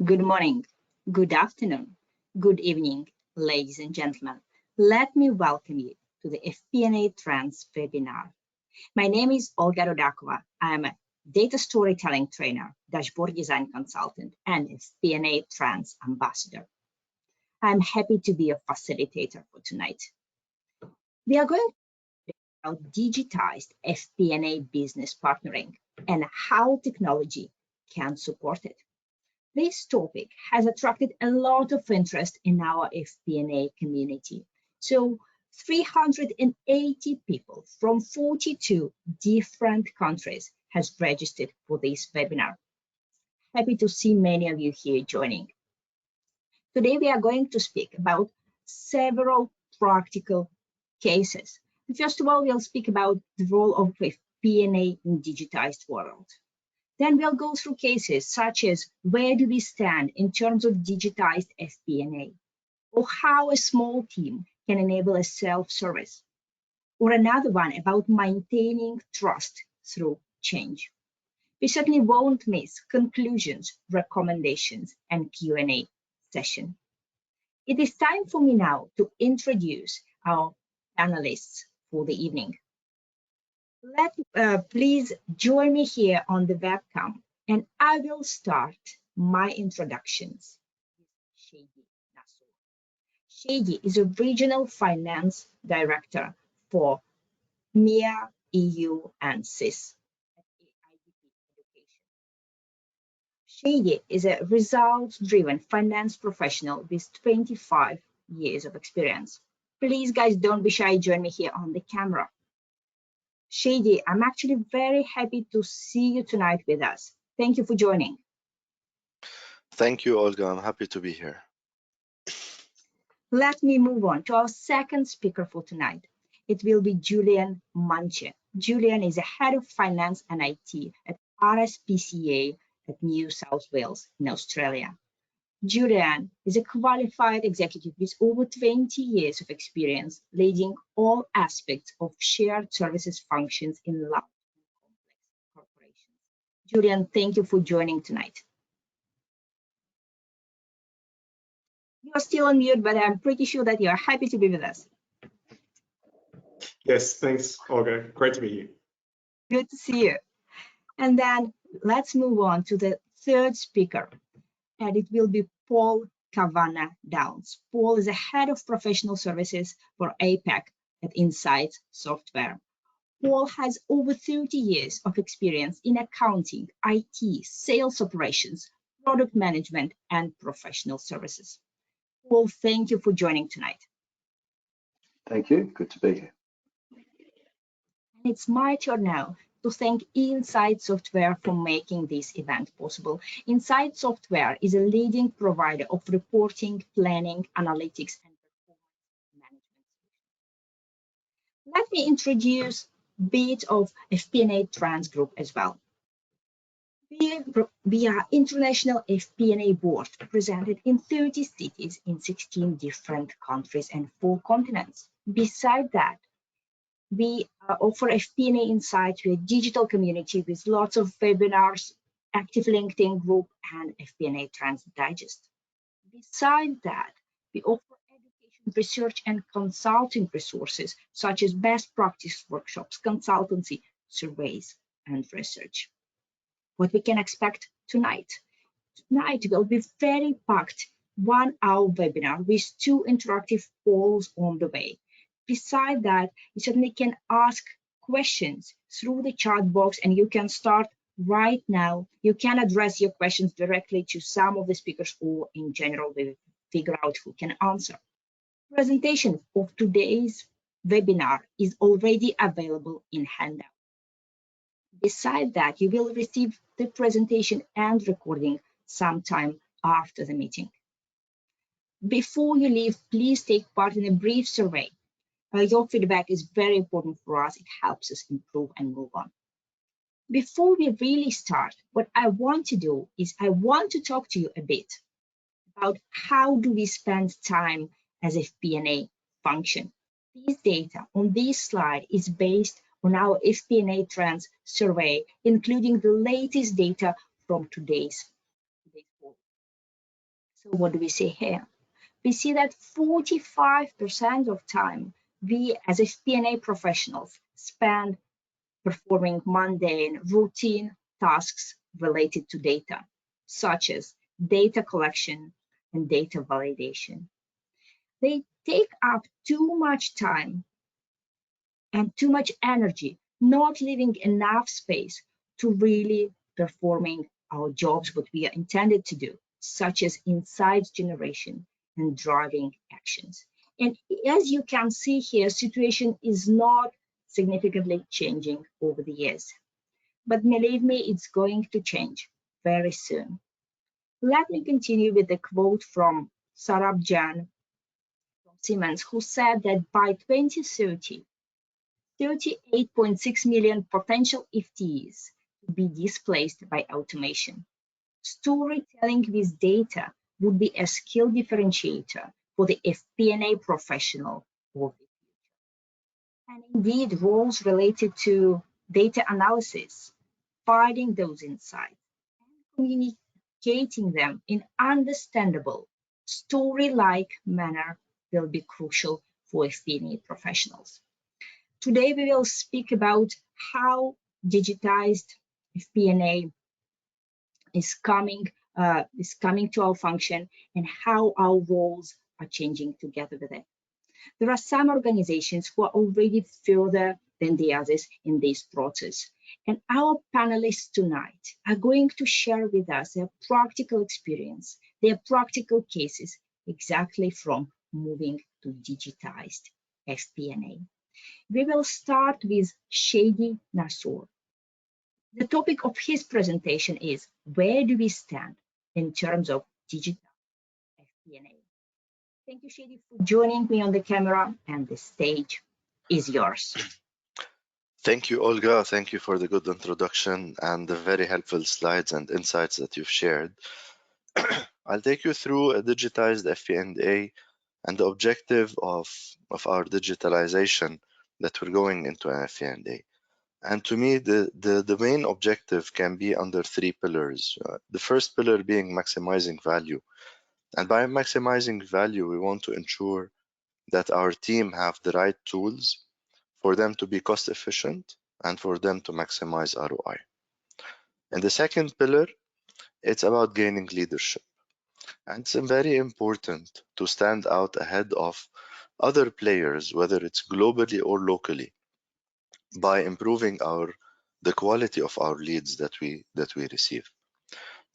Good morning, good afternoon, good evening, ladies and gentlemen. Let me welcome you to the FP&A Trends Webinar. My name is Olga Rodakova. I am a data storytelling trainer, dashboard design consultant, and FP&A Trends ambassador. I'm happy to be a facilitator for tonight. We are going to talk about digitized FP&A business partnering and how technology can support it. This topic has attracted a lot of interest in our FP&A community. So 380 people from 42 different countries has registered for this webinar. Happy to see many of you here joining. Today we are going to speak about several practical cases. First of all, we'll speak about the role of FP&A in digitized world. Then we'll go through cases such as where do we stand in terms of digitized FP&A, or how a small team can enable a self-service, or another one about maintaining trust through change. We certainly won't miss conclusions, recommendations, and Q&A session. It is time for me now to introduce our panelists for the evening. Please join me here on the webcam, and I will start my introductions with Shady is a regional finance director for MEA, EU, and CIS at IDP Education. Shady is a results-driven finance professional with 25 years of experience. Please, guys, don't be shy. Join me here on the camera. Shady, I'm actually very happy to see you tonight with us. Thank you for joining. Thank you, Olga. I'm happy to be here. Let me move on to our second speaker for tonight. It will be Julian Manche. Julian is a head of finance and IT at RSPCA at New South Wales in Australia. Julian is a qualified executive with over 20 years of experience leading all aspects of shared services functions in large and complex corporations. Julian, thank you for joining tonight. You are still on mute, but I'm pretty sure that you are happy to be with us. Yes, thanks, Olga. Great to be here. Good to see you. And then let's move on to the third speaker, and it will be Paul Kavanagh-Downs. Paul is a head of professional services for APAC at insightsoftware. Paul has over 30 years of experience in accounting, IT, sales operations, product management, and professional services. Paul, thank you for joining tonight. Thank you. Good to be here. And it's my turn now to thank insightsoftware for making this event possible. insightsoftware is a leading provider of reporting, planning, analytics, and performance management solutions. Let me introduce a bit of FP&A Trends Group as well. We are international FP&A board presented in 30 cities in 16 different countries and 4 continents. Besides that, we offer FP&A insight to a digital community with lots of webinars, active LinkedIn group, and FP&A Trends Digest. Besides that, we offer education, research, and consulting resources such as best practice workshops, consultancy, surveys, and research. What we can expect tonight? Tonight will be very packed 1-hour webinar with 2 interactive polls on the way. Besides that, you certainly can ask questions through the chat box, and you can start right now. You can address your questions directly to some of the speakers, or in general, we will figure out who can answer. Presentation of today's webinar is already available in handout. Besides that, you will receive the presentation and recording sometime after the meeting. Before you leave, please take part in a brief survey. Your feedback is very important for us. It helps us improve and move on. Before we really start, what I want to do is I want to talk to you a bit about how do we spend time as FP&A function. This data on this slide is based on our FP&A Trends survey, including the latest data from today's poll. So what do we see here? We see that 45% of time we as FP&A professionals spend performing mundane routine tasks related to data, such as data collection and data validation. They take up too much time and too much energy, not leaving enough space to really performing our jobs, what we are intended to do, such as insights generation and driving actions. And as you can see here, situation is not significantly changing over the years. But believe me, it's going to change very soon. Let me continue with the quote from Sarab Jan from Siemens, who said that by 2030, 38.6 million potential FTEs to be displaced by automation. Storytelling with data would be a skill differentiator for the FP&A professional of the future. And indeed, roles related to data analysis, finding those insights, and communicating them in understandable, story-like manner will be crucial for FP&A professionals. Today, we will speak about how digitized FP&A is coming to our function and how our roles are changing together with it. There are some organizations who are already further than the others in this process. And our panelists tonight are going to share with us their practical experience, their practical cases, exactly from moving to digitized FP&A. We will start with Shady Nassour. The topic of his presentation is, where do we stand in terms of digital FP&A? Thank you, Shady, for joining me on the camera, and the stage is yours. Thank you, Olga. Thank you for the good introduction and the very helpful slides and insights that you've shared. I'll take you through a digitized FP&A and the objective of our digitalization that we're going into an FP&A. And to me, the main objective can be under three pillars. The first pillar being maximizing value. And by maximizing value, we want to ensure that our team have the right tools for them to be cost efficient and for them to maximize ROI. And the second pillar, it's about gaining leadership. And it's very important to stand out ahead of other players, whether it's globally or locally, by improving the quality of our leads that we receive.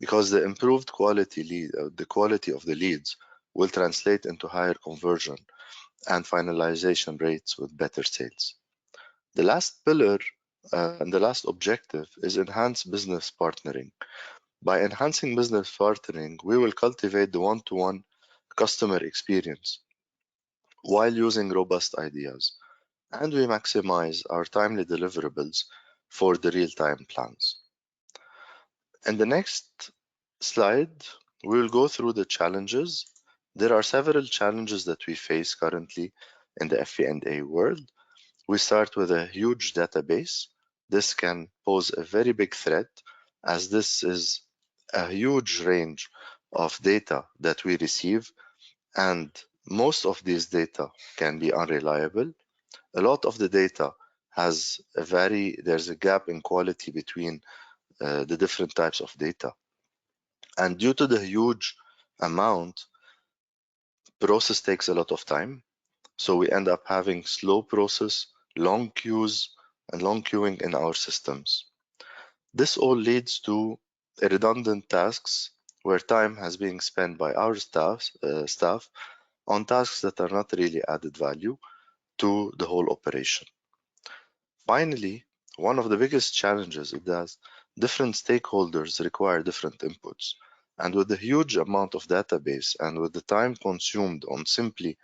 Because the improved quality the quality of the leads will translate into higher conversion and finalization rates with better sales. The last pillar and the last objective is enhance business partnering. By enhancing business partnering, we will cultivate the one-to-one customer experience while using robust ideas, and we maximize our timely deliverables for the real-time plans. In the next slide, we will go through the challenges. There are several challenges that we face currently in the FP&A world. We start with a huge database. This can pose a very big threat, as this is a huge range of data that we receive, and most of these data can be unreliable. A lot of the data there's a gap in quality between the different types of data. And due to the huge amount, process takes a lot of time. So we end up having slow process, long queues, and long queuing in our systems. This all leads to redundant tasks where time has been spent by our staff on tasks that are not really added value to the whole operation. Finally, one of the biggest challenges is that different stakeholders require different inputs. And with the huge amount of database and with the time consumed on simply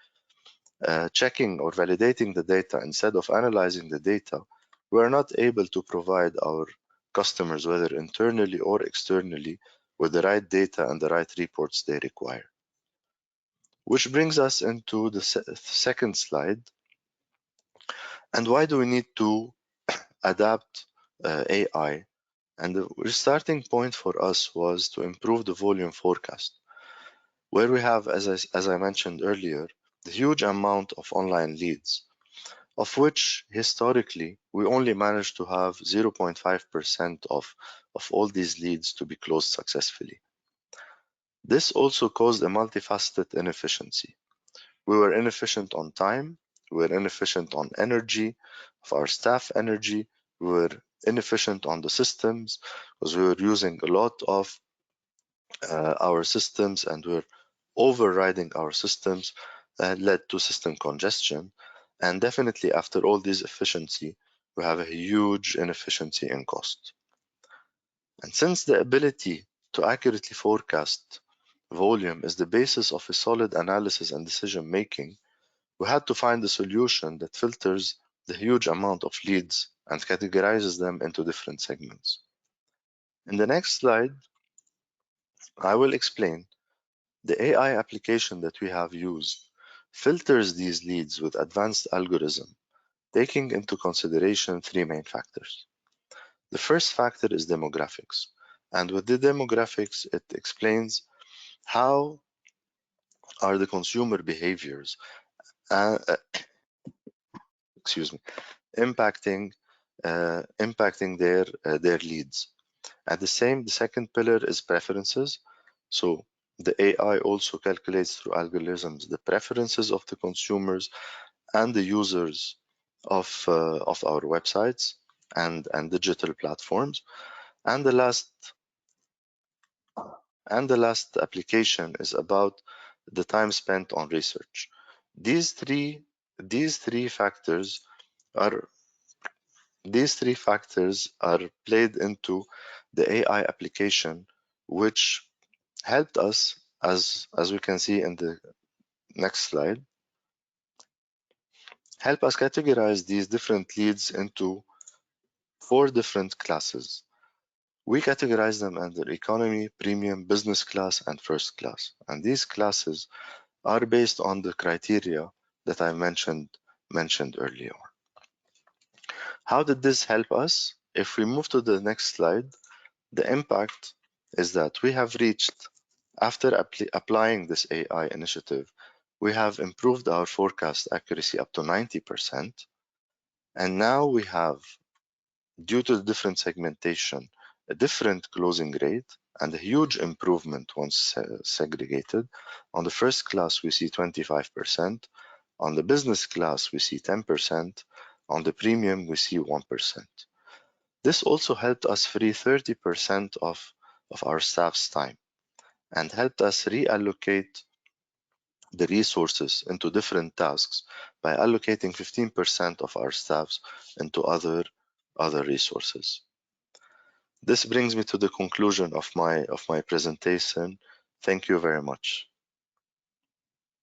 checking or validating the data instead of analyzing the data, we are not able to provide our customers, whether internally or externally, with the right data and the right reports they require. Which brings us into the second slide. And why do we need to adapt AI? And the starting point for us was to improve the volume forecast. where we have, as I mentioned earlier, the huge amount of online leads, of which historically we only managed to have 0.5% of all these leads to be closed successfully. This also caused a multifaceted inefficiency. We were inefficient on time, we were inefficient on energy, of our staff energy, we were inefficient on the systems because we were using a lot of our systems and we're overriding our systems. That led to system congestion. And definitely after all this efficiency, we have a huge inefficiency in cost. And since the ability to accurately forecast volume is the basis of a solid analysis and decision making, we had to find a solution that filters the huge amount of leads and categorizes them into different segments. In the next slide, I will explain the AI application that we have used filters these leads with advanced algorithm, taking into consideration three main factors. The first factor is demographics, and with the demographics, it explains how are the consumer behaviors impacting their leads. The second pillar is preferences. So the AI also calculates through algorithms the preferences of the consumers and the users of our websites and digital platforms. And the last application is about the time spent on research. These three factors are played into the AI application, which helped us, as we can see in the next slide, help us categorize these different leads into 4 different classes. We categorize them under economy, premium, business class, and first class. And these classes are based on the criteria that I mentioned earlier. How did this help us? If we move to the next slide, the impact is that we have reached, after applying this AI initiative, we have improved our forecast accuracy up to 90%. And now we have, due to the different segmentation, a different closing rate and a huge improvement once segregated. On the first class, we see 25%. On the business class, we see 10%. On the premium, we see 1%. This also helped us free 30% of our staff's time and helped us reallocate the resources into different tasks by allocating 15% of our staffs into other resources. This brings me to the conclusion of my presentation. Thank you very much.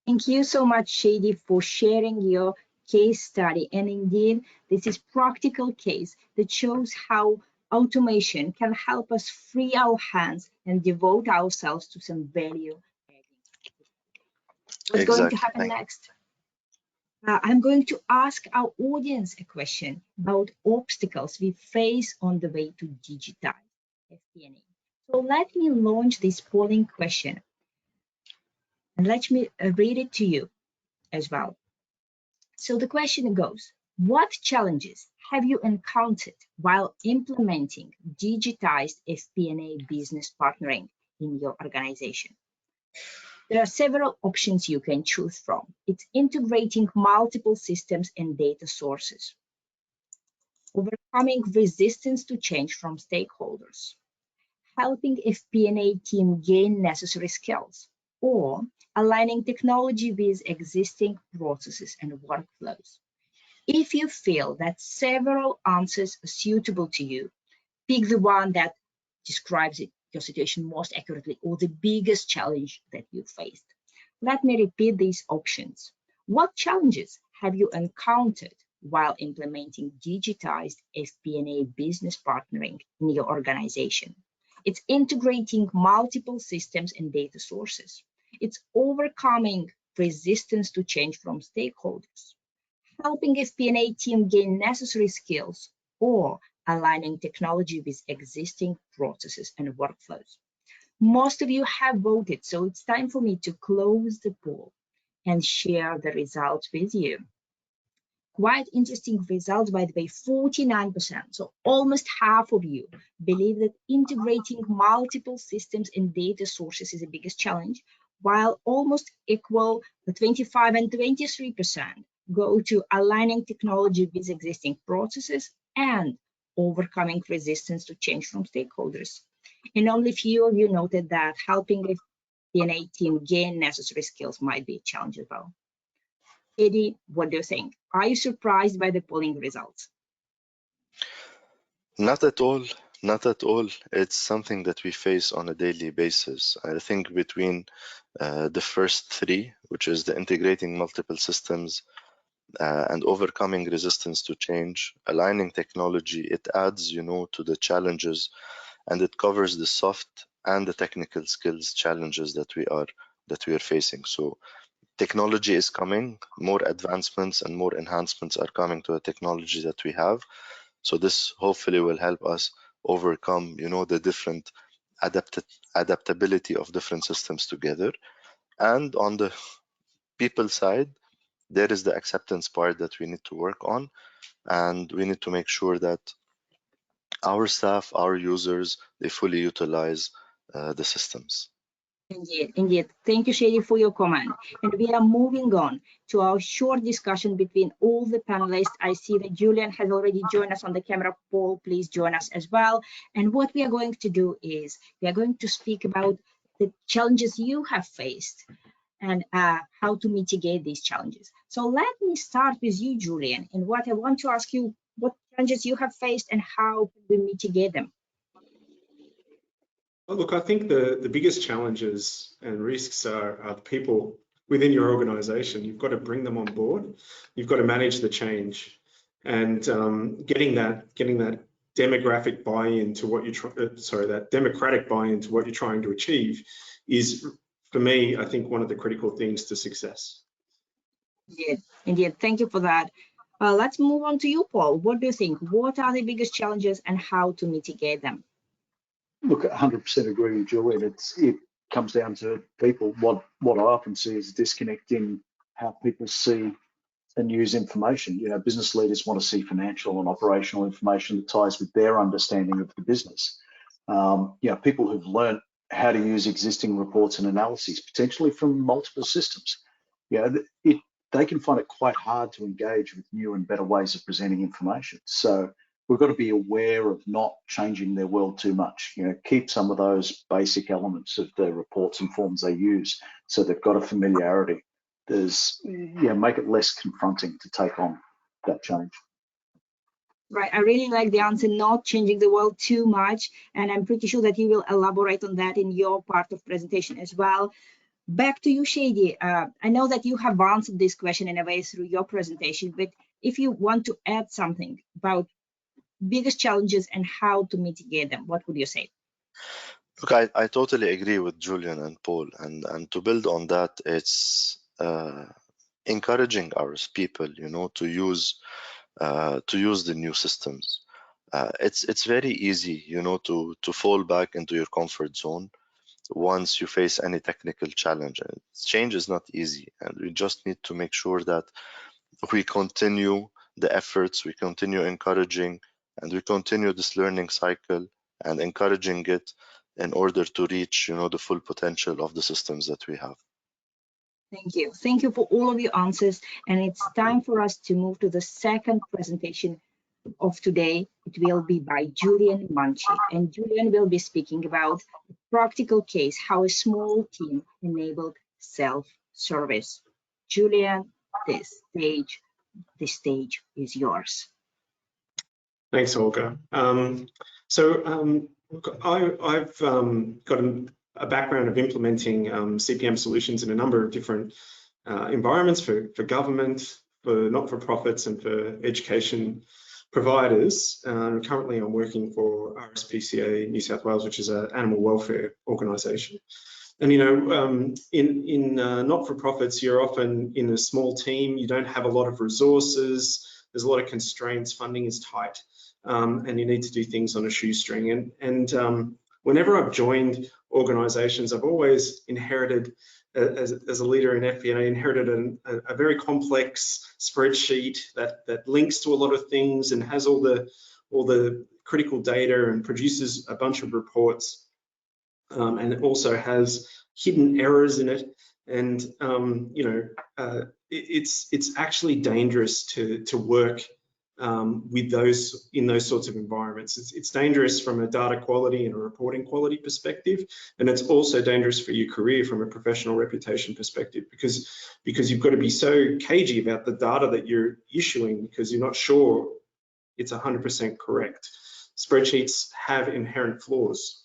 Thank you so much, Shady, for sharing your case study. And indeed, this is practical case that shows how automation can help us free our hands and devote ourselves to some value. What's going to happen next? I'm going to ask our audience a question about obstacles we face on the way to digitize FP&A. So let me launch this polling question and let me read it to you as well. So the question goes, what challenges have you encountered while implementing digitized FP&A business partnering in your organization? There are several options you can choose from. It's integrating multiple systems and data sources, overcoming resistance to change from stakeholders, helping FP&A team gain necessary skills, or aligning technology with existing processes and workflows. If you feel that several answers are suitable to you, pick the one that describes your situation most accurately or the biggest challenge that you faced. Let me repeat these options. What challenges have you encountered while implementing digitized FP&A business partnering in your organization? It's integrating multiple systems and data sources. It's overcoming resistance to change from stakeholders, helping FP&A team gain necessary skills, or aligning technology with existing processes and workflows. Most of you have voted, so it's time for me to close the poll and share the results with you. Quite interesting results, by the way, 49%. So almost half of you believe that integrating multiple systems and data sources is the biggest challenge, while almost equal, the 25 and 23% go to aligning technology with existing processes and overcoming resistance to change from stakeholders. And only few of you noted that helping the FP&A team gain necessary skills might be a challenge as well. Eddie, what do you think? Are you surprised by the polling results? Not at all. Not at all. It's something that we face on a daily basis. I think between the first three, which is the integrating multiple systems and overcoming resistance to change, aligning technology, it adds, to the challenges, and it covers the soft and the technical skills challenges that we are facing. So technology is coming, more advancements and more enhancements are coming to the technology that we have. So this hopefully will help us overcome, the different adaptability of different systems together. And on the people side, there is the acceptance part that we need to work on, and we need to make sure that our staff, our users, they fully utilize the systems. Indeed. Thank you, Shady, for your comment. And we are moving on to our short discussion between all the panelists. I see that Julian has already joined us on the camera. Paul, please join us as well. And what we are going to do is we are going to speak about the challenges you have faced and how to mitigate these challenges. So let me start with you, Julian, and what I want to ask you, what challenges you have faced and how can we mitigate them? Well, look, I think the biggest challenges and risks are the people within your organization. You've got to bring them on board. You've got to manage the change, and getting that demographic buy-in to what that democratic buy-in to what you're trying to achieve is, for me, I think one of the critical things to success. Indeed. Thank you for that. Let's move on to you, Paul. What do you think? What are the biggest challenges and how to mitigate them? Look, 100% agree with Julian. It comes down to people. What I often see is a disconnect in how people see and use information. Business leaders want to see financial and operational information that ties with their understanding of the business. People who've learned how to use existing reports and analyses, potentially from multiple systems. They can find it quite hard to engage with new and better ways of presenting information. So we've got to be aware of not changing their world too much. Keep some of those basic elements of the reports and forms they use so they've got a familiarity. Make it less confronting to take on that change. Right, I really like the answer, not changing the world too much, and I'm pretty sure that you will elaborate on that in your part of presentation as well. Back to you, Shady. I know that you have answered this question in a way through your presentation, but if you want to add something about biggest challenges and how to mitigate them, what would you say? Look, I totally agree with Julian and Paul, and to build on that, it's encouraging our people, to use the new systems. It's very easy, to fall back into your comfort zone once you face any technical challenge. Change is not easy, and we just need to make sure that we continue the efforts, we continue encouraging, and we continue this learning cycle and encouraging it in order to reach, the full potential of the systems that we have. Thank you. Thank you for all of your answers. And it's time for us to move to the second presentation of today. It will be by Julian Munchie. And Julian will be speaking about a practical case, how a small team enabled self-service. Julian, the stage is yours. Thanks, Olga. I've got a background of implementing CPM solutions in a number of different environments for government, for not-for-profits, and for education providers. Currently, I'm working for RSPCA New South Wales, which is an animal welfare organisation. And in not-for-profits, you're often in a small team. You don't have a lot of resources. There's a lot of constraints. Funding is tight, and you need to do things on a shoestring. And whenever I've joined organizations, I've always inherited, as a leader in FP&A, inherited a very complex spreadsheet that links to a lot of things and has all the critical data and produces a bunch of reports, and it also has hidden errors in it. And it's actually dangerous to work with those in those sorts of environments. It's dangerous from a data quality and a reporting quality perspective, and it's also dangerous for your career from a professional reputation perspective, because you've got to be so cagey about the data that you're issuing because you're not sure it's 100% correct. Spreadsheets have inherent flaws.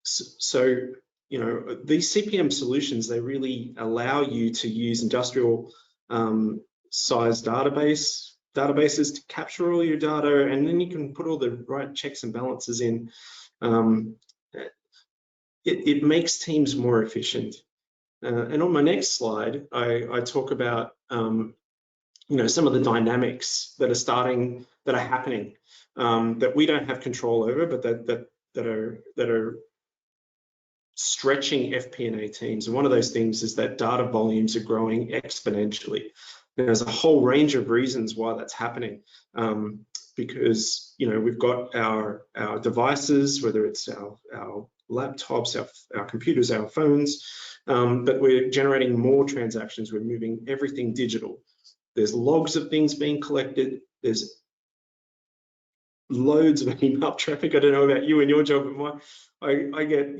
So these CPM solutions, they really allow you to use industrial size databases to capture all your data, and then you can put all the right checks and balances in. It makes teams more efficient. And on my next slide, I talk about some of the dynamics that are happening that we don't have control over, but that are stretching FP&A teams. And one of those things is that data volumes are growing exponentially. There's a whole range of reasons why that's happening, because we've got our devices, whether it's our laptops, our computers, our phones, but we're generating more transactions. We're moving everything digital. There's logs of things being collected. There's loads of email traffic. I don't know about you and your job, but I get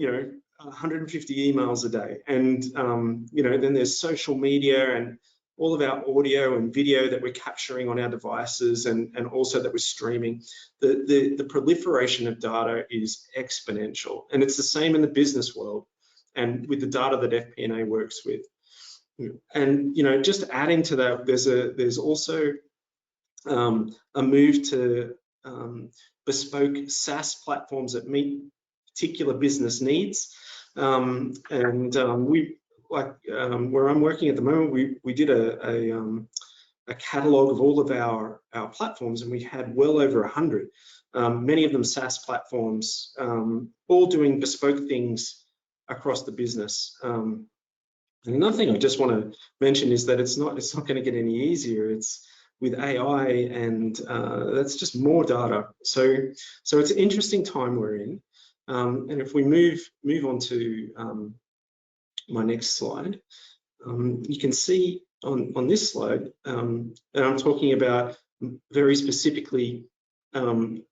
150 emails a day, and then there's social media and all of our audio and video that we're capturing on our devices, and also that we're streaming. The proliferation of data is exponential, and it's the same in the business world and with the data that FP&A works with. And just adding to that, there's also a move to bespoke SaaS platforms that meet particular business needs. We, where I'm working at the moment, we did a catalog of all of our platforms, and we had well over 100. Many of them SaaS platforms, all doing bespoke things across the business. And another thing I just want to mention is that it's not going to get any easier. It's with AI, and that's just more data. So it's an interesting time we're in. And if we move on to my next slide, you can see on this slide that I'm talking about very specifically that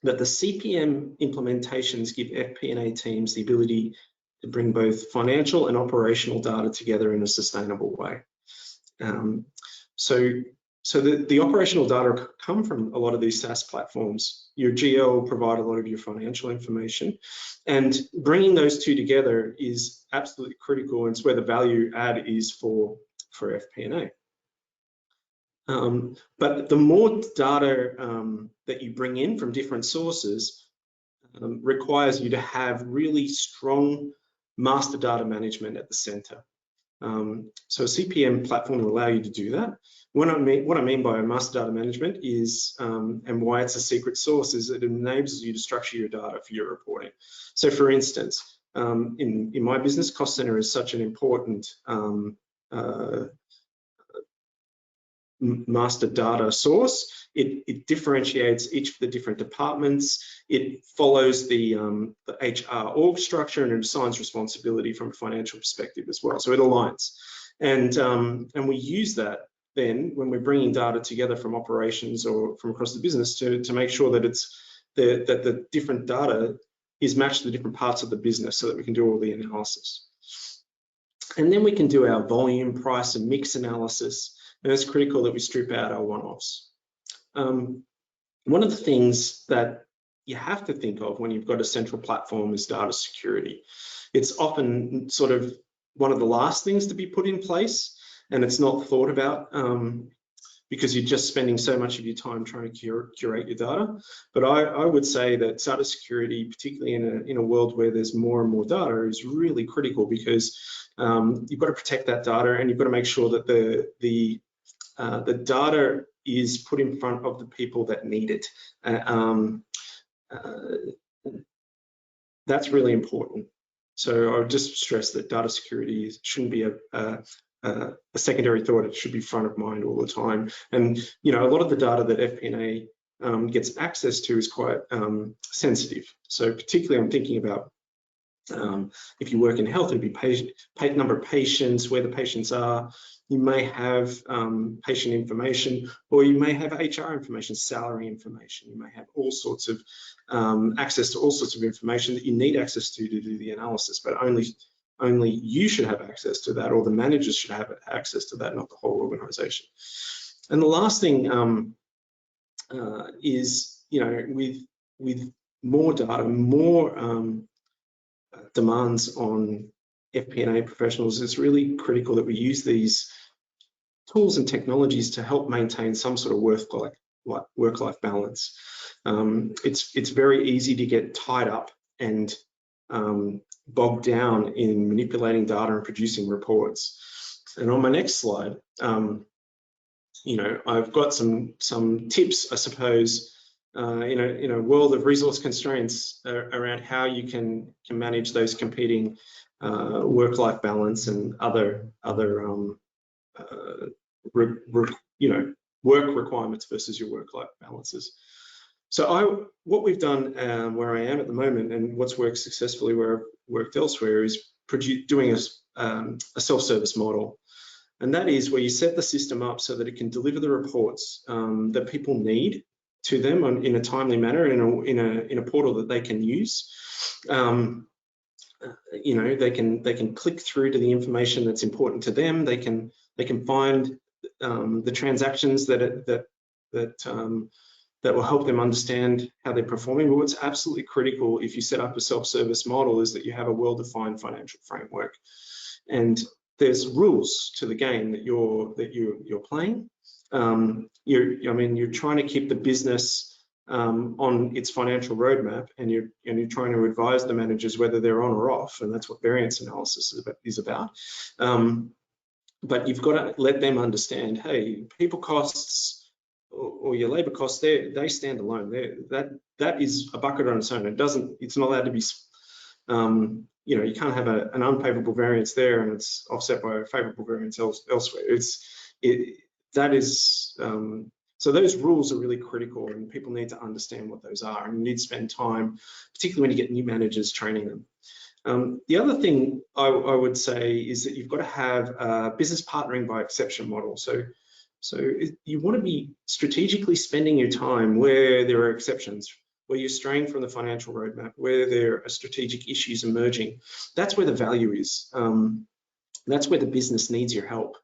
the CPM implementations give FP&A teams the ability to bring both financial and operational data together in a sustainable way. So the operational data come from a lot of these SaaS platforms. Your GL will provide a lot of your financial information, and bringing those two together is absolutely critical, and it's where the value add is for FP&A. But the more data that you bring in from different sources requires you to have really strong master data management at the center. So a CPM platform will allow you to do that. What I mean by master data management is, and why it's a secret source, is it enables you to structure your data for your reporting. So for instance, in my business, cost center is such an important master data source. It differentiates each of the different departments. It follows the HR org structure, and it assigns responsibility from a financial perspective as well. So it aligns, and we use that then when we're bringing data together from operations or from across the business to make sure that that the different data is matched to the different parts of the business, so that we can do all the analysis. And then we can do our volume, price, and mix analysis. And it's critical that we strip out our one-offs. One of the things that you have to think of when you've got a central platform is data security. It's often sort of one of the last things to be put in place, and it's not thought about because you're just spending so much of your time trying to curate your data. But I would say that data security, particularly in a world where there's more and more data, is really critical, because you've got to protect that data, and you've got to make sure that the data is put in front of the people that need it. That's really important. So I would just stress that data security shouldn't be a secondary thought. It should be front of mind all the time. And a lot of the data that FP&A gets access to is quite sensitive. So particularly, I'm thinking about if you work in health, it'd be number of patients, where the patients are. You may have patient information, or you may have HR information, salary information. You may have all sorts of access to all sorts of information that you need access to do the analysis, but only you should have access to that, or the managers should have access to that, not the whole organization. And the last thing is, with more data, more demands on FP&A professionals, it's really critical that we use these tools and technologies to help maintain some sort of work-life balance. It's very easy to get tied up and bogged down in manipulating data and producing reports. And on my next slide, I've got some tips, I suppose, in a world of resource constraints around how you can manage those competing work-life balance and other work requirements versus your work-life balances. So what we've done where I am at the moment, and what's worked successfully where I've worked elsewhere, is doing a self-service model. And that is where you set the system up so that it can deliver the reports that people need to them in a timely manner, in a portal that they can use. They can click through to the information that's important to them. They can find the transactions that will help them understand how they're performing. But what's absolutely critical if you set up a self-service model is that you have a well-defined financial framework, and there's rules to the game that you're playing. You're trying to keep the business on its financial roadmap, and you're trying to advise the managers whether they're on or off, and that's what variance analysis is about. But you've got to let them understand, hey, people costs or your labor costs, they stand alone. That is a bucket on its own. It's not allowed to be. You can't have an unfavorable variance there and it's offset by a favorable variance elsewhere. So those rules are really critical, and people need to understand what those are, and you need to spend time, particularly when you get new managers, training them. The other thing I would say is that you've got to have a business partnering by exception model. So you want to be strategically spending your time where there are exceptions, where you're straying from the financial roadmap, where there are strategic issues emerging. That's where the value is. That's where the business needs your help.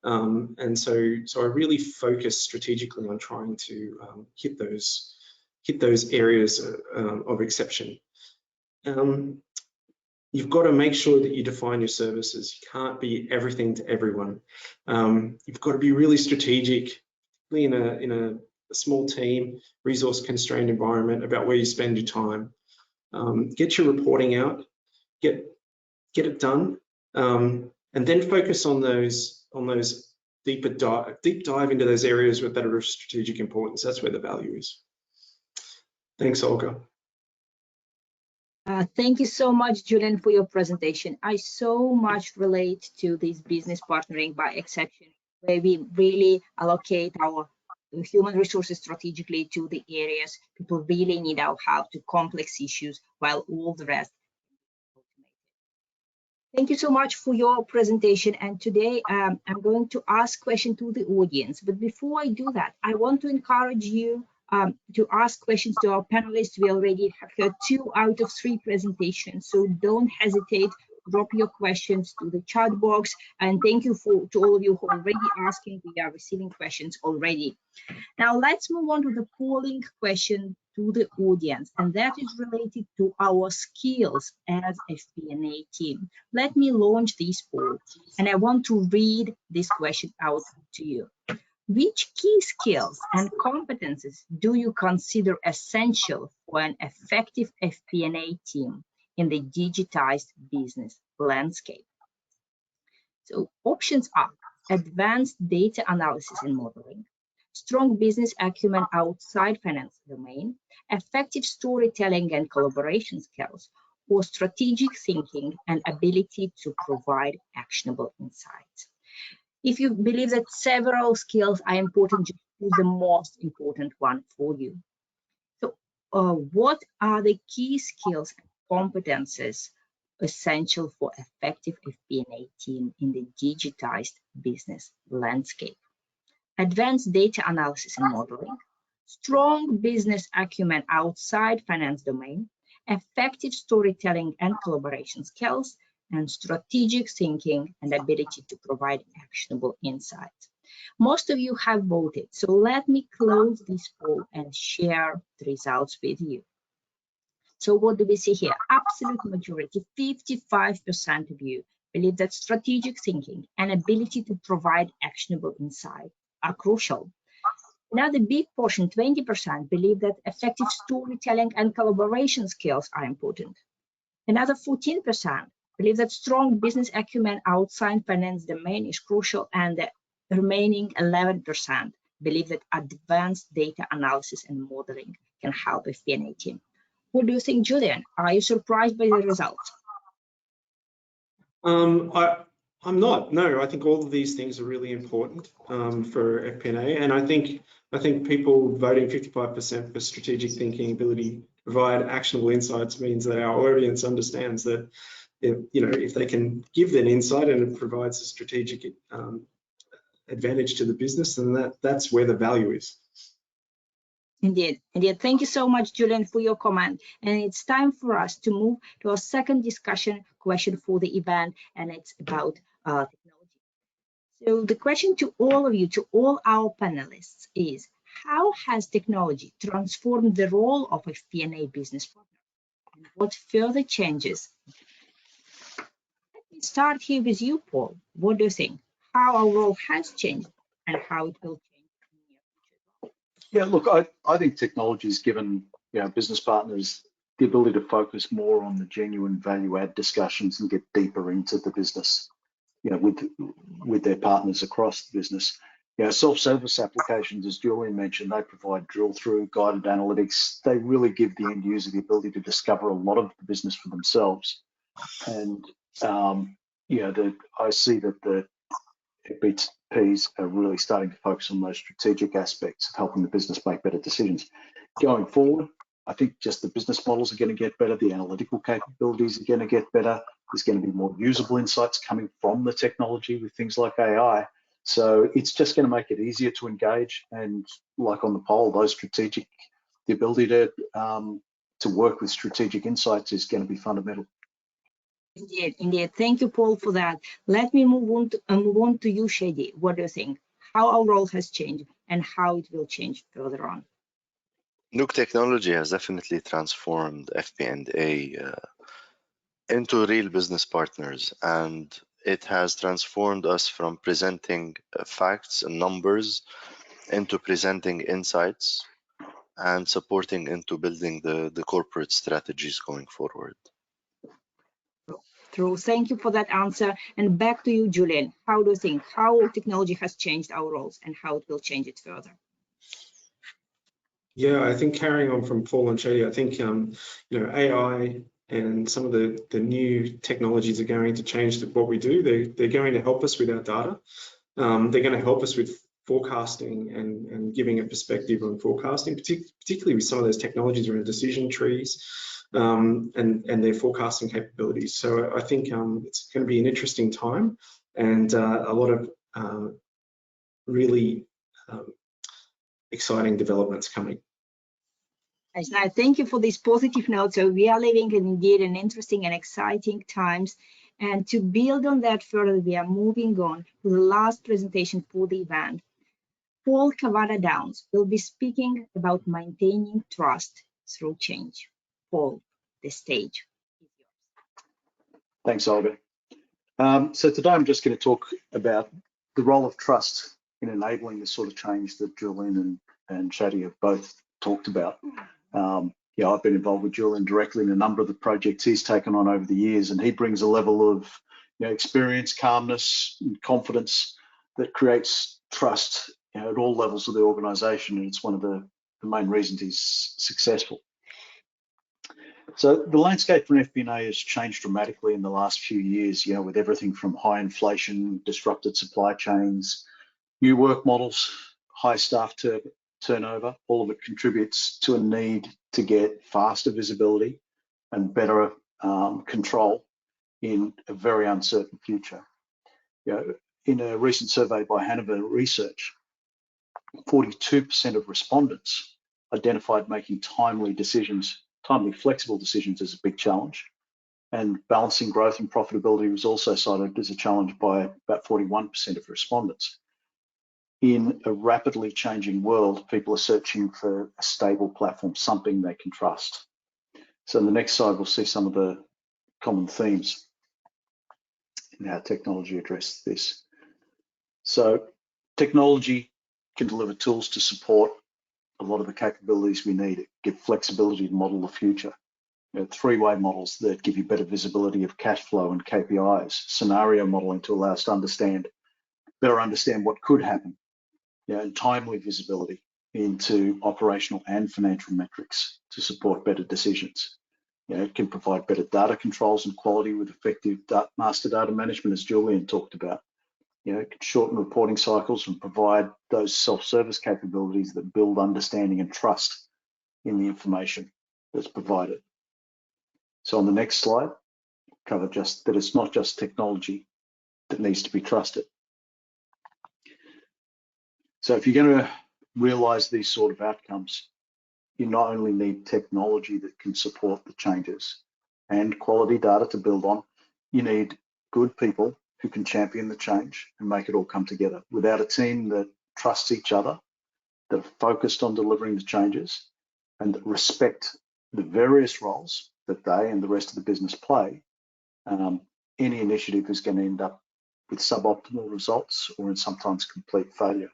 And so I really focus strategically on trying to hit those areas of exception. You've got to make sure that you define your services. You can't be everything to everyone. You've got to be really strategic, particularly in a small team, resource constrained environment, about where you spend your time. Get your reporting out, get it done, and then focus on those deep dive into those areas that are of strategic importance. That's where the value is. Thanks, Olga. Thank you so much, Julian, for your presentation. I so much relate to this business partnering by exception, where we really allocate our human resources strategically to the areas people really need our help, to complex issues, while all the rest. Thank you so much for your presentation. And today I'm going to ask questions to the audience. But before I do that, I want to encourage you to ask questions to our panelists. We already have heard 2 out of 3 presentations, so don't hesitate. Drop your questions to the chat box, and thank you to all of you who are already asking. We are receiving questions already. Now let's move on to the polling question to the audience, and that is related to our skills as FP&A team. Let me launch this poll, and I want to read this question out to you. Which key skills and competences do you consider essential for an effective FP&A team in the digitized business landscape? So options are advanced data analysis and modeling, strong business acumen outside finance domain, effective storytelling and collaboration skills, or strategic thinking and ability to provide actionable insights. If you believe that several skills are important, just choose the most important one for you. So what are the key skills and competences essential for effective FP&A team in the digitized business landscape? Advanced data analysis and modeling, strong business acumen outside finance domain, effective storytelling and collaboration skills, and strategic thinking and ability to provide actionable insights. Most of you have voted, so let me close this poll and share the results with you. So what do we see here? Absolute majority, 55% of you believe that strategic thinking and ability to provide actionable insight are crucial. Another big portion, 20%, believe that effective storytelling and collaboration skills are important. Another 14% believe that strong business acumen outside finance domain is crucial, and the remaining 11% believe that advanced data analysis and modeling can help FP&A team. What do you think, Julian? Are you surprised by the results? I'm not. No, I think all of these things are really important for FP&A, and I think people voting 55% for strategic thinking, ability to provide actionable insights means that our audience understands that if they can give that insight and it provides a strategic advantage to the business, then that's where the value is. Indeed. Thank you so much, Julian, for your comment. And it's time for us to move to our second discussion question for the event, and it's about technology. So the question to all of you, to all our panelists, is how has technology transformed the role of FP&A business partner? And what further changes? Let me start here with you, Paul. What do you think? How our role has changed and how it will change? Yeah, look, I think technology has given business partners the ability to focus more on the genuine value add discussions and get deeper into the business, with their partners across the business. Self-service applications, as Julian mentioned, they provide drill through, guided analytics. They really give the end user the ability to discover a lot of the business for themselves. And I see that the FPPs are really starting to focus on those strategic aspects of helping the business make better decisions. Going forward, I think just the business models are going to get better, the analytical capabilities are going to get better, there's going to be more usable insights coming from the technology with things like AI. So it's just going to make it easier to engage, and like on the poll, the ability to work with strategic insights is going to be fundamental. Indeed. Thank you, Paul, for that. Let me move on to you, Shadi. What do you think? How our role has changed and how it will change further on? Look, technology has definitely transformed FP&A into real business partners, and it has transformed us from presenting facts and numbers into presenting insights and supporting into building the corporate strategies going forward. True. Thank you for that answer. And back to you, Julian. How do you think how technology has changed our roles and how it will change it further? Yeah, I think carrying on from Paul and Shadi, I think AI and some of the new technologies are going to change what we do. They're going to help us with our data. They're going to help us with forecasting and giving a perspective on forecasting, particularly with some of those technologies around decision trees and their forecasting capabilities. So I think it's going to be an interesting time and a lot of really exciting developments coming. Now, thank you for this positive note. So we are living in indeed an interesting and exciting times. And to build on that further, we are moving on to the last presentation for the event. Paul Cavada-Downs will be speaking about maintaining trust through change. Paul, the stage is yours. Thanks, Olga. So today I'm just going to talk about the role of trust in enabling the sort of change that Julian and Shadi have both talked about. I've been involved with Julian directly in a number of the projects he's taken on over the years, and he brings a level of experience, calmness, and confidence that creates trust at all levels of the organisation, and it's one of the main reasons he's successful. So the landscape for FP&A has changed dramatically in the last few years, with everything from high inflation, disrupted supply chains, new work models, high staff turnover. All of it contributes to a need to get faster visibility and better control in a very uncertain future. In a recent survey by Hanover Research, 42% of respondents identified making timely, flexible decisions as a big challenge. And balancing growth and profitability was also cited as a challenge by about 41% of respondents. In a rapidly changing world, people are searching for a stable platform, something they can trust. So in the next slide, we'll see some of the common themes in how technology addresses this. So technology can deliver tools to support a lot of the capabilities we need, give flexibility to model the future. Three-way models that give you better visibility of cash flow and KPIs, scenario modeling to allow us to better understand what could happen, and timely visibility into operational and financial metrics to support better decisions. It can provide better data controls and quality with effective master data management, as Julian talked about. It can shorten reporting cycles and provide those self-service capabilities that build understanding and trust in the information that's provided. So on the next slide, cover just that it's not just technology that needs to be trusted. So if you're going to realize these sort of outcomes, you not only need technology that can support the changes and quality data to build on, you need good people who can champion the change and make it all come together. Without a team that trusts each other, that are focused on delivering the changes, and that respect the various roles that they and the rest of the business play, any initiative is going to end up with suboptimal results or in sometimes complete failure.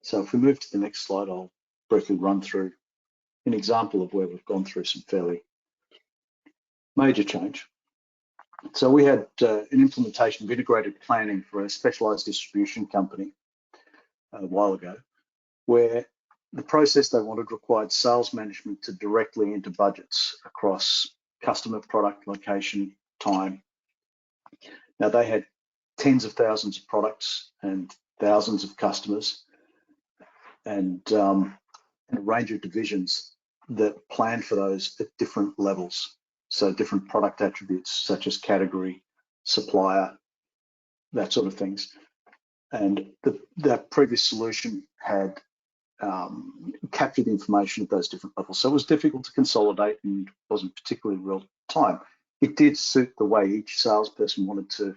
So if we move to the next slide, I'll briefly run through an example of where we've gone through some fairly major change. So we had an implementation of integrated planning for a specialized distribution company a while ago, where the process they wanted required sales management to directly enter budgets across customer, product, location, time. Now they had tens of thousands of products and thousands of customers and a range of divisions that planned for those at different levels. So different product attributes such as category, supplier, that sort of things. And that previous solution had captured information at those different levels. So it was difficult to consolidate and wasn't particularly real time. It did suit the way each salesperson wanted to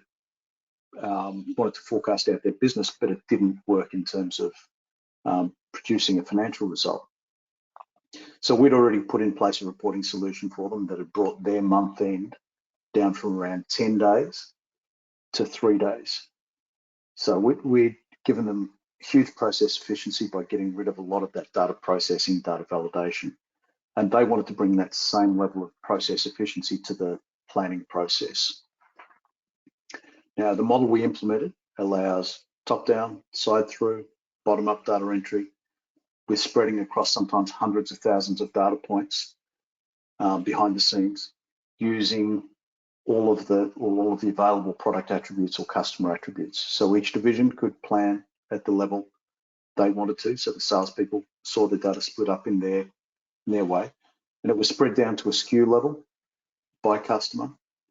forecast out their business, but it didn't work in terms of producing a financial result. So we'd already put in place a reporting solution for them that had brought their month end down from around 10 days to 3 days. So we'd given them huge process efficiency by getting rid of a lot of that data processing, data validation. And they wanted to bring that same level of process efficiency to the planning process. Now, the model we implemented allows top-down, side-through, bottom-up data entry, with spreading across sometimes hundreds of thousands of data points behind the scenes, using all of the available product attributes or customer attributes. So each division could plan at the level they wanted to. So the salespeople saw the data split up in their way, and it was spread down to a SKU level by customer,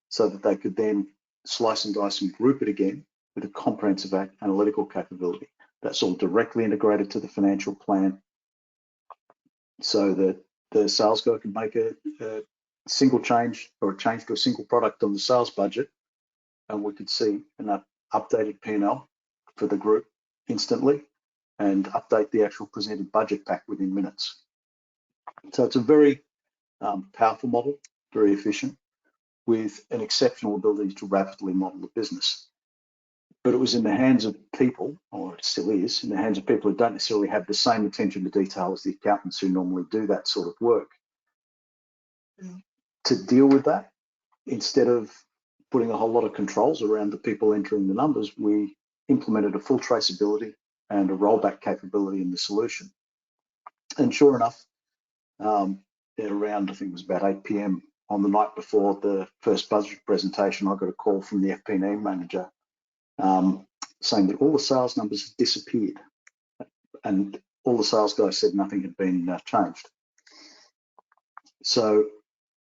so that they could then slice and dice and group it again with a comprehensive analytical capability. That's all directly integrated to the financial plan, so that the sales guy can make a single change or a change to a single product on the sales budget, and we could see an updated P&L for the group instantly and update the actual presented budget pack within minutes. So it's a very powerful model, very efficient, with an exceptional ability to rapidly model the business. But it was in the hands of people, or it still is, in the hands of people who don't necessarily have the same attention to detail as the accountants who normally do that sort of work. To deal with that, instead of putting a whole lot of controls around the people entering the numbers, we implemented a full traceability and a rollback capability in the solution. And sure enough, at around, I think it was about 8 p.m. on the night before the first budget presentation, I got a call from the FP&A manager saying that all the sales numbers had disappeared, and all the sales guys said nothing had been changed. So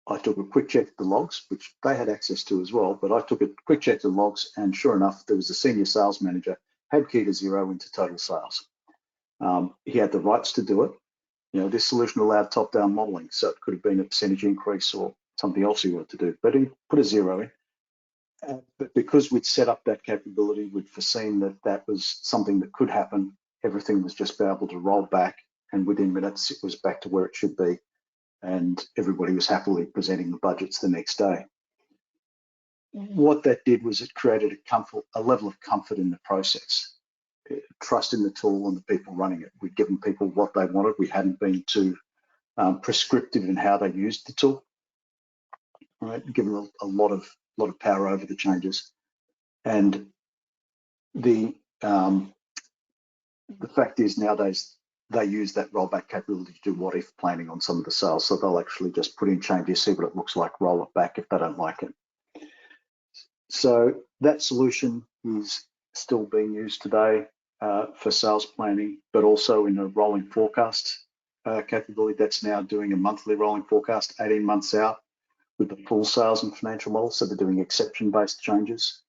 I took a quick check at the logs, which they had access to as well, but I took a quick check at the logs, and sure enough, there was a senior sales manager, had keyed a 0 into total sales. He had the rights to do it. You know, this solution allowed top-down modeling, so it could have been a percentage increase or something else he wanted to do, but he put a 0 in. But because we'd set up that capability, we'd foreseen that that was something that could happen. Everything was just able to roll back, and within minutes, it was back to where it should be. And everybody was happily presenting the budgets the next day. What that did was it created a level of comfort in the process, trust in the tool and the people running it. We'd given people what they wanted. We hadn't been too prescriptive in how they used the tool. Right, given a lot of power over the changes, and the fact is nowadays they use that rollback capability to do what if planning on some of the sales. So they'll actually just put in changes, see what it looks like, roll it back if they don't like it. So that solution is still being used today for sales planning, but also in a rolling forecast capability that's now doing a monthly rolling forecast, 18 months out, with the full sales and financial model. So they're doing exception-based changes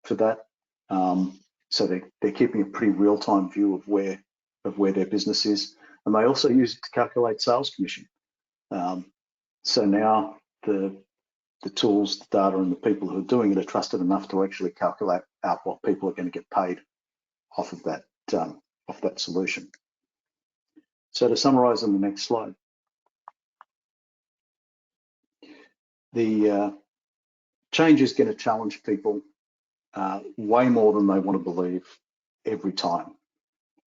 for that. So they're keeping a pretty real-time view of where their business is. And they also use it to calculate sales commission. So now the tools, the data, and the people who are doing it are trusted enough to actually calculate out what people are going to get paid off of that solution. So to summarize on the next slide, the change is going to challenge people way more than they want to believe every time.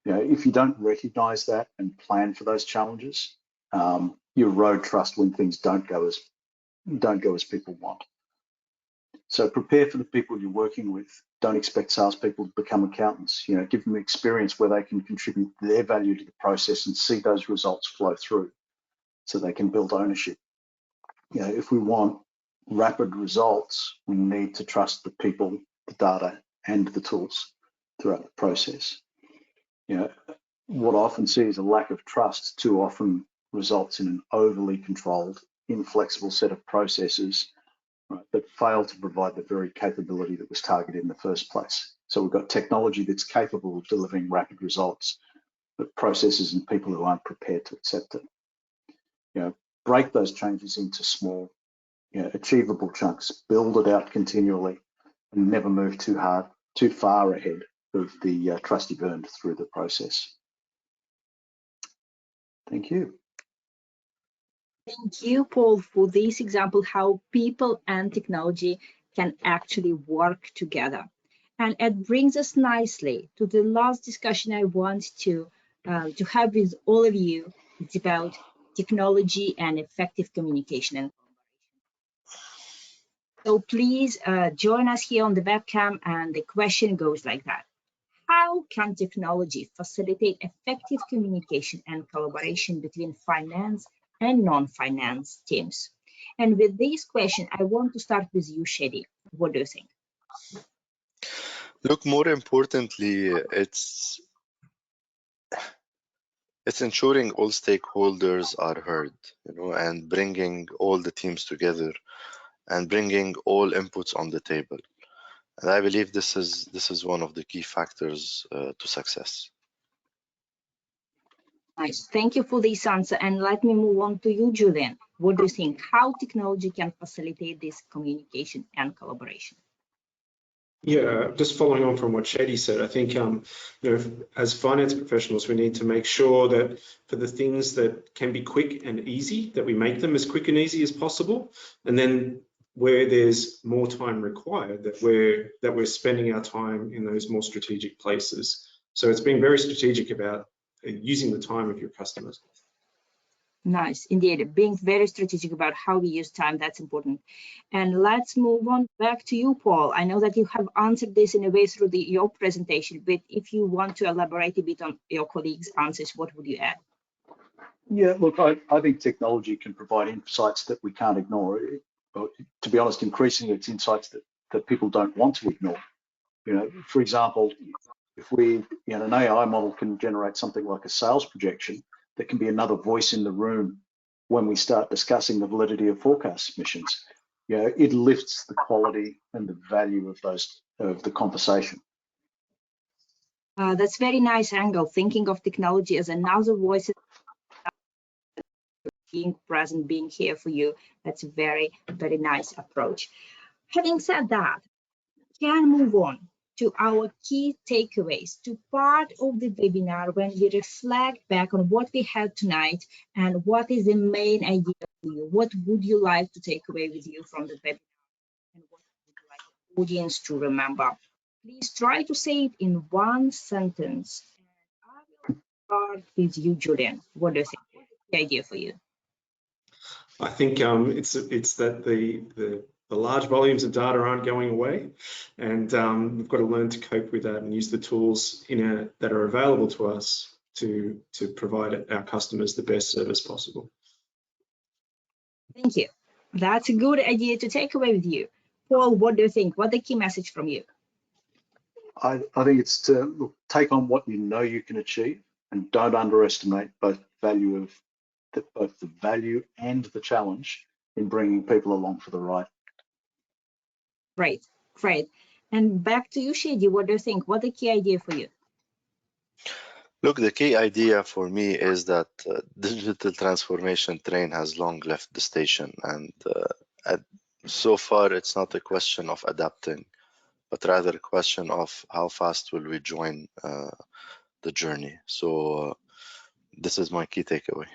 You know, if you don't recognize that and plan for those challenges, you erode trust when things don't go as people want. So prepare for the people you're working with. Don't expect salespeople to become accountants. You know, give them experience where they can contribute their value to the process and see those results flow through, so they can build ownership. You know, if we want rapid results, we need to trust the people, the data, and the tools throughout the process. You know, what I often see is a lack of trust too often results in an overly controlled, inflexible set of processes, right, that fail to provide the very capability that was targeted in the first place. So we've got technology that's capable of delivering rapid results, but processes and people who aren't prepared to accept it. You know, break those changes into small, achievable chunks, build it out continually, and never move too far ahead of the trust you've earned through the process. Thank you. Thank you, Paul, for this example, how people and technology can actually work together. And it brings us nicely to the last discussion I want to have with all of you. It's about technology and effective communication. So please join us here on the webcam, and the question goes like that. How can technology facilitate effective communication and collaboration between finance and non-finance teams? And with this question, I want to start with you, Shadi. What do you think? Look, more importantly, it's ensuring all stakeholders are heard, and bringing all the teams together and bringing all inputs on the table. And I believe this is one of the key factors to success. Nice. Thank you for this answer. And let me move on to you, Julian. What do you think? How technology can facilitate this communication and collaboration? Yeah, just following on from what Shadi said, I think as finance professionals, we need to make sure that for the things that can be quick and easy, that we make them as quick and easy as possible, and then where there's more time required, that we're spending our time in those more strategic places. So it's being very strategic about using the time of your customers. Nice, indeed. Being very strategic about how we use time, that's important. And let's move on back to you, Paul. I know that you have answered this in a way through your presentation, but if you want to elaborate a bit on your colleagues' answers, what would you add? Yeah, look, I think technology can provide insights that we can't ignore. But to be honest, increasingly it's insights that people don't want to ignore. You know, for example, if an AI model can generate something like a sales projection, that can be another voice in the room when we start discussing the validity of forecast submissions. You know, it lifts the quality and the value of the conversation. That's very nice angle, thinking of technology as another voice, being present, being here for you. That's a very, very nice approach. Having said that, can move on to our key takeaways, to part of the webinar when we reflect back on what we had tonight and what is the main idea for you. What would you like to take away with you from the webinar, and what would you like the audience to remember? Please try to say it in one sentence. And I will start with you, Julian. What do you think? What's the idea for you? I think it's that the large volumes of data aren't going away, and we've got to learn to cope with that and use the tools that are available to us to provide our customers the best service possible. Thank you. That's a good idea to take away with you. Paul, what do you think? What's the key message from you? I think it's to take on what you know you can achieve, and don't underestimate both the value and the challenge in bringing people along for the ride. Great, great. And back to you, Shady. What do you think? What the key idea for you? Look, the key idea for me is that digital transformation train has long left the station, and so far it's not a question of adapting, but rather a question of how fast will we join the journey. So this is my key takeaway.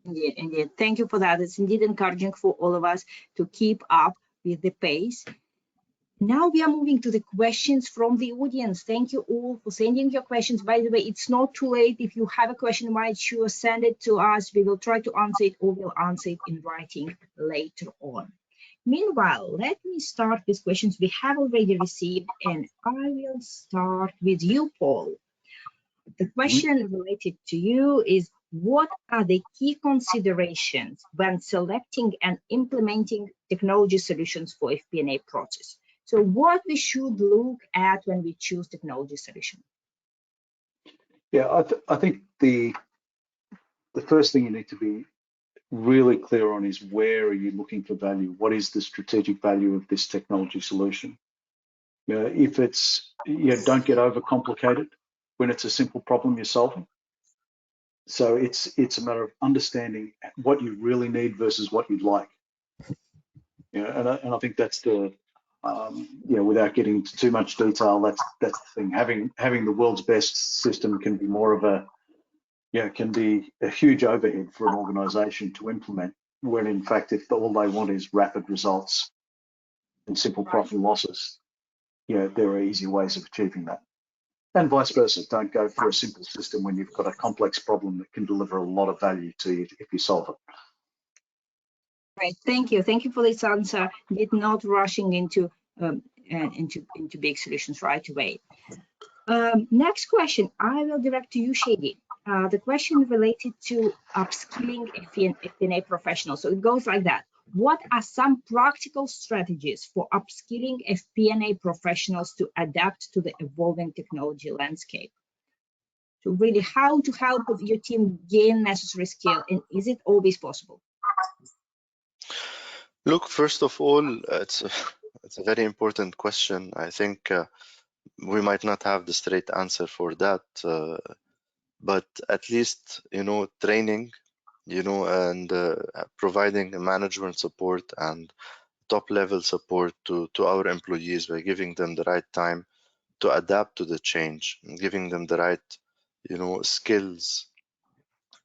Indeed, indeed. Thank you for that. It's indeed encouraging for all of us to keep up with the pace. Now we are moving to the questions from the audience. Thank you all for sending your questions. By the way, it's not too late. If you have a question, make sure send it to us. We will try to answer it, or we'll answer it in writing later on. Meanwhile, let me start with questions we have already received, and I will start with you, Paul. The question related to you is, what are the key considerations when selecting and implementing technology solutions for FP&A process? So what we should look at when we choose technology solution? Yeah, I think the first thing you need to be really clear on is, where are you looking for value? What is the strategic value of this technology solution? You know, if it's, don't get overcomplicated when it's a simple problem you're solving. So it's a matter of understanding what you really need versus what you'd like. And I think that's the without getting into too much detail, that's the thing. Having the world's best system can be more of a huge overhead for an organization to implement, when in fact, if all they want is rapid results and simple profit and losses, there are easy ways of achieving that. And vice versa. Don't go for a simple system when you've got a complex problem that can deliver a lot of value to you if you solve it. Right. Thank you. Thank you for this answer. Yet not rushing into big solutions right away. Next question, I will direct to you, Shady. The question related to upskilling FP&A professionals. So it goes like that. What are some practical strategies for upskilling FP&A professionals to adapt to the evolving technology landscape? So really, how to help your team gain necessary skill, and is it always possible? Look, first of all, it's a very important question. I think we might not have the straight answer for that, but at least, training, and providing management support and top-level support to our employees by giving them the right time to adapt to the change, and giving them the right, skills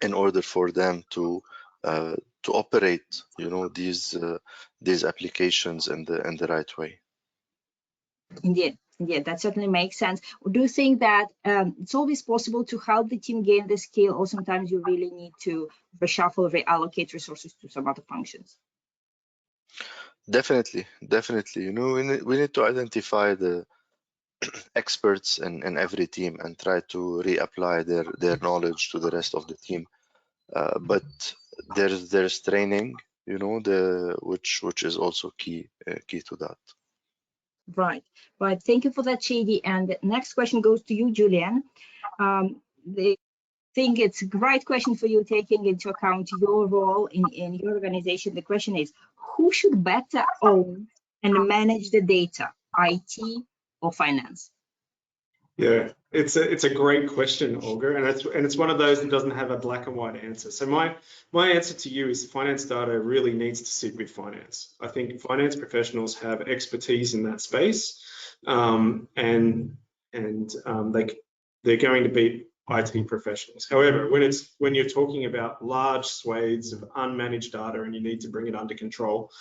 in order for them to operate, these applications in the right way. Indeed, Yeah, that certainly makes sense. Do you think that it's always possible to help the team gain the skill, or sometimes you really need to reshuffle, reallocate resources to some other functions? Definitely. You know, we need to identify the experts in every team and try to reapply their knowledge to the rest of the team. But there's training, you know, which is also key to that. Right. Thank you for that, Shady. And the next question goes to you, Julian. I think it's a great question for you, taking into account your role in your organization. The question is, who should better own and manage the data, IT or finance? Yeah, it's a great question, Olga, and it's one of those that doesn't have a black and white answer. So my answer to you is finance data really needs to sit with finance. I think finance professionals have expertise in that space, and they're going to be IT professionals. However, when you're talking about large swathes of unmanaged data and you need to bring it under control,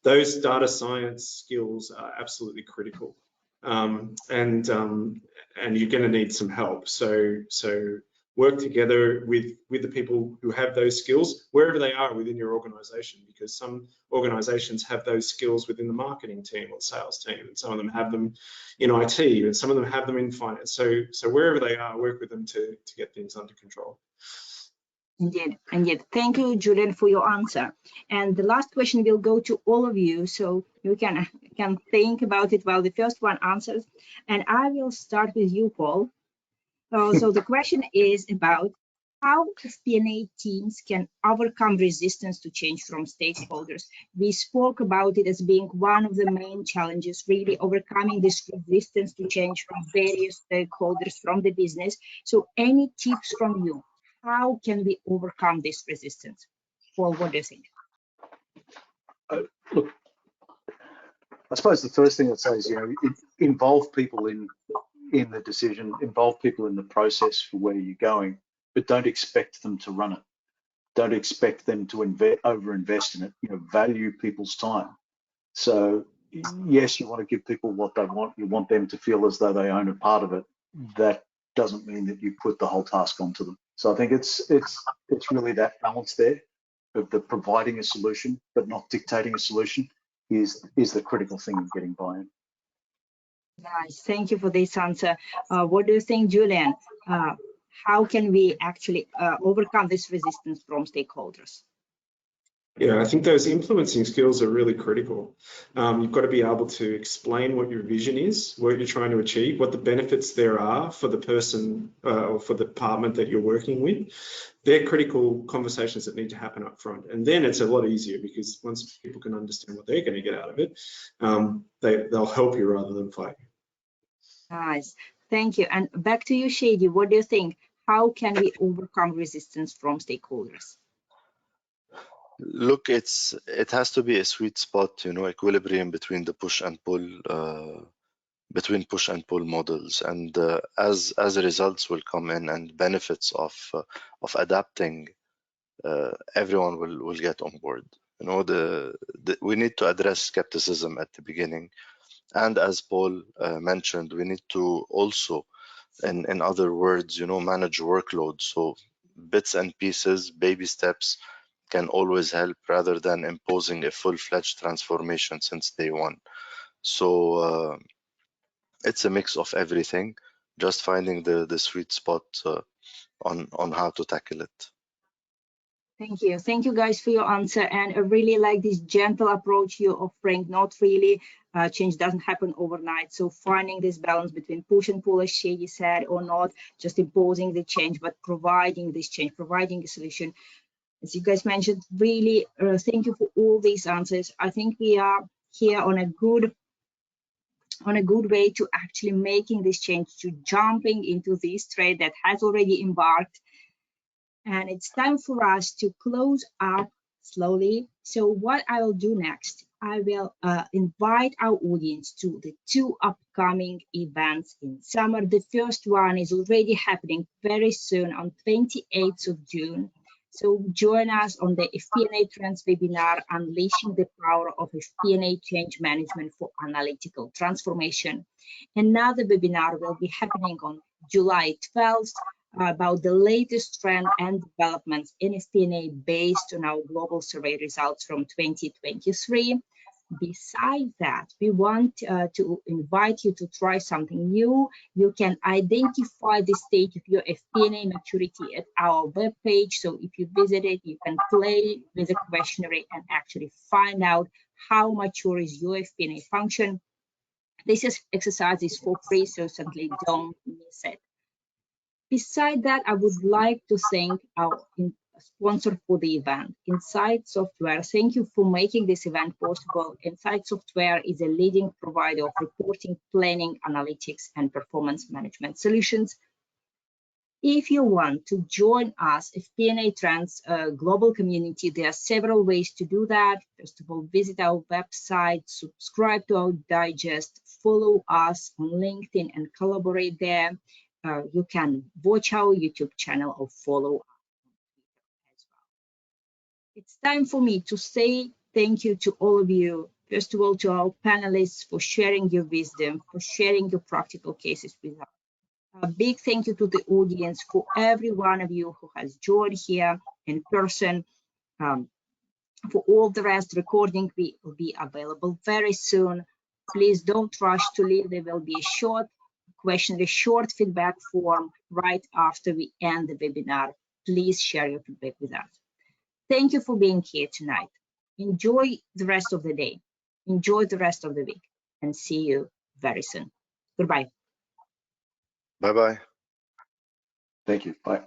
those data science skills are absolutely critical. And you're going to need some help. So work together with the people who have those skills wherever they are within your organization, because some organizations have those skills within the marketing team or sales team, and some of them have them in IT, and some of them have them in finance. So wherever they are, work with them to get things under control. Indeed. Thank you, Julian, for your answer. And the last question will go to all of you, so you can think about it while the first one answers. And I will start with you, Paul. So the question is about how FP&A teams can overcome resistance to change from stakeholders. We spoke about it as being one of the main challenges, really overcoming this resistance to change from various stakeholders from the business. So any tips from you? How can we overcome this resistance? Paul, what do you think? Look, I suppose the first thing I'd say is, involve people in the decision, involve people in the process for where you're going, but don't expect them to run it. Don't expect them to overinvest in it. Value people's time. So yes, you want to give people what they want. You want them to feel as though they own a part of it. That doesn't mean that you put the whole task onto them. So I think it's really that balance there of the providing a solution but not dictating a solution is the critical thing in getting buy-in. Nice, thank you for this answer. What do you think, Julian? How can we actually overcome this resistance from stakeholders? Yeah, I think those influencing skills are really critical. You've got to be able to explain what your vision is, what you're trying to achieve, what the benefits there are for the person or for the department that you're working with. They're critical conversations that need to happen up front. And then it's a lot easier, because once people can understand what they're going to get out of it, they'll help you rather than fight you. Nice, thank you. And back to you, Shady. What do you think? How can we overcome resistance from stakeholders? Look, it has to be a sweet spot, equilibrium between the push and pull, between push and pull models, and as the results will come in and benefits of adapting, everyone will get on board. We need to address skepticism at the beginning, and as Paul mentioned, we need to also, in other words, manage workload. So bits and pieces, baby steps can always help, rather than imposing a full-fledged transformation since day one. So it's a mix of everything, just finding the sweet spot on how to tackle it. Thank you guys for your answer, and I really like this gentle approach you're offering. Not really, change doesn't happen overnight, so finding this balance between push and pull, as Shady said, or not just imposing the change, but providing this change, providing a solution. As you guys mentioned, really thank you for all these answers. I think we are here on a good way to actually making this change, to jumping into this trade that has already embarked. And it's time for us to close up slowly. So what I will do next, I will invite our audience to the 2 upcoming events in summer. The first one is already happening very soon on 28th of June. So join us on the FP&A Trends Webinar, Unleashing the Power of FP&A Change Management for Analytical Transformation. Another webinar will be happening on July 12th about the latest trend and developments in FP&A based on our global survey results from 2023. Besides that, we want to invite you to try something new. You can identify the stage of your FP&A maturity at our webpage. So if you visit it, you can play with the questionnaire and actually find out how mature is your FP&A function. This exercise is for free, so simply don't miss it. Besides that, I would like to thank our sponsor for the event, Insight Software. Thank you for making this event possible. Insight Software is a leading provider of reporting, planning, analytics, and performance management solutions. If you want to join us, FP&A Trends global community, there are several ways to do that. First of all, visit our website, subscribe to our digest, follow us on LinkedIn and collaborate there. You can watch our YouTube channel or follow us on Twitter as well. It's time for me to say thank you to all of you. First of all, to our panelists for sharing your wisdom, for sharing your practical cases with us. A big thank you to the audience, for every one of you who has joined here in person. For all the rest, recording will be available very soon. Please don't rush to leave. There will be a short question, a short feedback form right after we end the webinar. Please share your feedback with us. Thank you for being here tonight. Enjoy the rest of the day. Enjoy the rest of the week, and see you very soon. Goodbye. Bye-bye. Thank you. Bye.